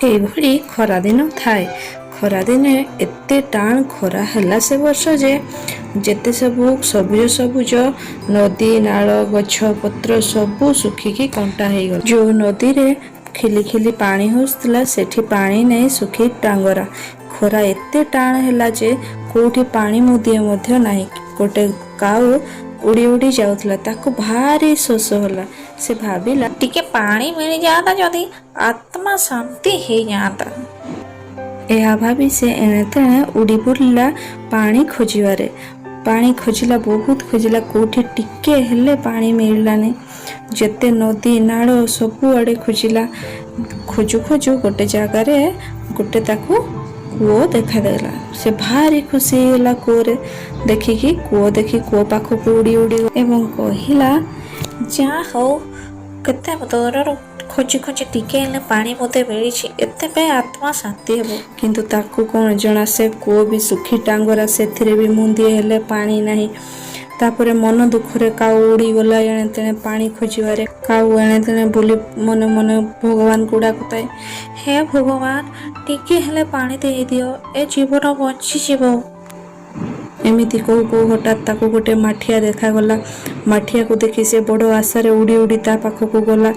ଏଇଭଳି ଖରାଦିନ ଥାଏ। ଖରାଦିନେ ଏତେ ଟାଣ ଖରା ହେଲା ସେ ବର୍ଷ ଯେ ଯେତେ ସବୁ ସବୁଜ ସବୁଜ ନଦୀ ନାଳ ଗଛ ପତ୍ର ସବୁ ଶୁଖିକି କଣ୍ଟା ହେଇଗଲା। ଯେଉଁ ନଦୀରେ ଖିଲି ଖିଲି ପାଣି ହଉଥିଲା ସେଠି ପାଣି ନାହିଁ, ଶୁଖି ଟାଙ୍ଗରା। ଖରା ଏତେ ଟାଣ ହେଲା ଯେ କୋଉଠି ପାଣି ମୁଦିଏ ମଧ୍ୟ ନାହିଁ। ଗୋଟେ କାଉ ଉଡ଼ି ଉଡ଼ି ଯାଉଥିଲା, ତାକୁ ଭାରି ଶୋଷ ହେଲା। ସେ ଭାବିଲା ଟିକେ ପାଣି ମିଳିଯାଆନ୍ତା ଯଦି ଆତ୍ମା ଶାନ୍ତି ହେଇଯାଆନ୍ତା। ଏହା ଭାବି ସେ ଏଣେ ତେଣେ ଉଡ଼ି ବୁଲିଲା ପାଣି ଖୋଜିବାରେ। ପାଣି ଖୋଜିଲା, ବହୁତ ଖୋଜିଲା, କୋଉଠି ଟିକେ ହେଲେ ପାଣି ମିଳିଲାନି। ଯେତେ ନଦୀ ନାଳ ସବୁଆଡ଼େ ଖୋଜିଲା। ଖୋଜୁ ଖୋଜୁ ଗୋଟେ ଜାଗାରେ ଗୋଟେ ତାକୁ କୂଅ ଦେଖାଦେଲା। ସେ ଭାରି ଖୁସି ହେଇଗଲା କୂଅରେ ଦେଖିକି। କୂଅ ଦେଖି କୂଅ ପାଖକୁ ଉଡ଼ି ଉଡ଼ି ଏବଂ କହିଲା, ଯାହା ହଉ କେତେ ଦୂରରୁ ଖୋଜି ଖୋଜି ଟିକେ ହେଲେ ପାଣି ମୋତେ ମିଳିଛି, ଏଥିପାଇଁ ଆତ୍ମା ଶାନ୍ତି ହେବ। କିନ୍ତୁ ତାକୁ କ'ଣ ଜଣା ସେ କୂଅ ବି ଶୁଖି ଟାଙ୍ଗରା, ସେଥିରେ ବି ମୁନ୍ଦିଏ ହେଲେ ପାଣି ନାହିଁ। ତାପରେ ମନ ଦୁଃଖରେ କାଉ ଉଡ଼ିଗଲା ଏଣେ ତେଣେ ପାଣି ଖୋଜିବାରେ। କାଉ ଏଣେ ତେଣେ ବୁଲି ମନେ ମନେ ଭଗବାନଙ୍କୁ ଡାକୁଥାଏ, ହେ ଭଗବାନ, ଟିକେ ହେଲେ ପାଣି ଦେଇଦିଅ, ଏ ଜୀବନ ବଞ୍ଚିଯିବ। ଏମିତି କହୁ କହୁ ହଠାତ୍ ତାକୁ ଗୋଟେ ମାଠିଆ ଦେଖାଗଲା। ମାଠିଆକୁ ଦେଖି ସେ ବଡ଼ ଆଶାରେ ଉଡ଼ି ଉଡ଼ି ତା ପାଖକୁ ଗଲା।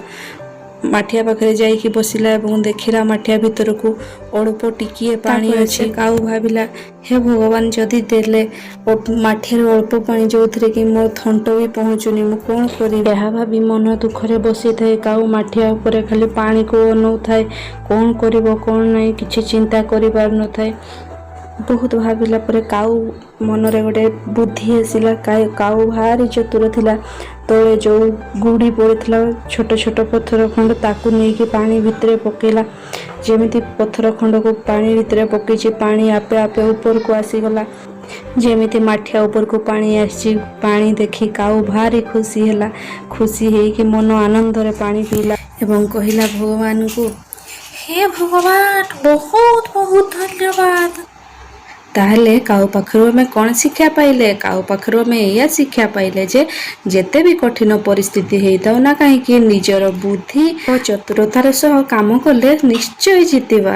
ମାଠିଆ ପାଖରେ ଯାଇକି ବସିଲା ଏବଂ ଦେଖିଲା ମାଠିଆ ଭିତରକୁ ଅଳ୍ପ ଟିକିଏ ପାଣି ଅଛି। କାଉ ଭାବିଲା, ହେ ଭଗବାନ, ଯଦି ଦେଲେ ମାଠିଆରେ ଅଳ୍ପ ପାଣି ଯେଉଁଥିରେ କି ମୋ ଥଣ୍ଟ ବି ପହଞ୍ଚୁନି, ମୁଁ କ'ଣ କରିବି? ଏହା ଭାବି ମନ ଦୁଃଖରେ ବସିଥାଏ। କାଉ ମାଠିଆ ଉପରେ ଖାଲି ପାଣିକୁ ଅନଉଥାଏ। କ'ଣ କରିବ କ'ଣ ନାହିଁ କିଛି ଚିନ୍ତା କରିପାରୁନଥାଏ। ବହୁତ ଭାବିଲା ପରେ କାଉ ମନରେ ଗୋଟେ ବୁଦ୍ଧି ଆସିଲା। କାଉ ଭାରି ଚତୁର ଥିଲା। ତଳେ ଯେଉଁ ଗୁଡ଼ି ପଡ଼ିଥିଲା ଛୋଟ ଛୋଟ ପଥର ଖଣ୍ଡ, ତାକୁ ନେଇକି ପାଣି ଭିତରେ ପକେଇଲା। ଯେମିତି ପଥର ଖଣ୍ଡକୁ ପାଣି ଭିତରେ ପକେଇଛି, ପାଣି ଆପେ ଆପେ ଉପରକୁ ଆସିଗଲା। ଯେମିତି ମାଠିଆ ଉପରକୁ ପାଣି ଆସିଛି, ପାଣି ଦେଖି କାଉ ଭାରି ଖୁସି ହେଲା। ଖୁସି ହେଇକି ମନ ଆନନ୍ଦରେ ପାଣି ପିଇଲା ଏବଂ କହିଲା ଭଗବାନଙ୍କୁ, ହେ ଭଗବାନ, ବହୁତ ବହୁତ ଧନ୍ୟବାଦ। ତାହେଲେ କାଉ ପାଖରୁ ଆମେ କ'ଣ ଶିକ୍ଷା ପାଇଲେ? କାଉ ପାଖରୁ ଆମେ ଏଇଆ ଶିକ୍ଷା ପାଇଲେ ଯେ ଯେତେ ବି କଠିନ ପରିସ୍ଥିତି ହେଇଥାଉ ନା କାହିଁକି, ନିଜର ବୁଦ୍ଧି ଓ ଚତୁରତାର ସହ କାମ କଲେ ନିଶ୍ଚୟ ଜିତିବା।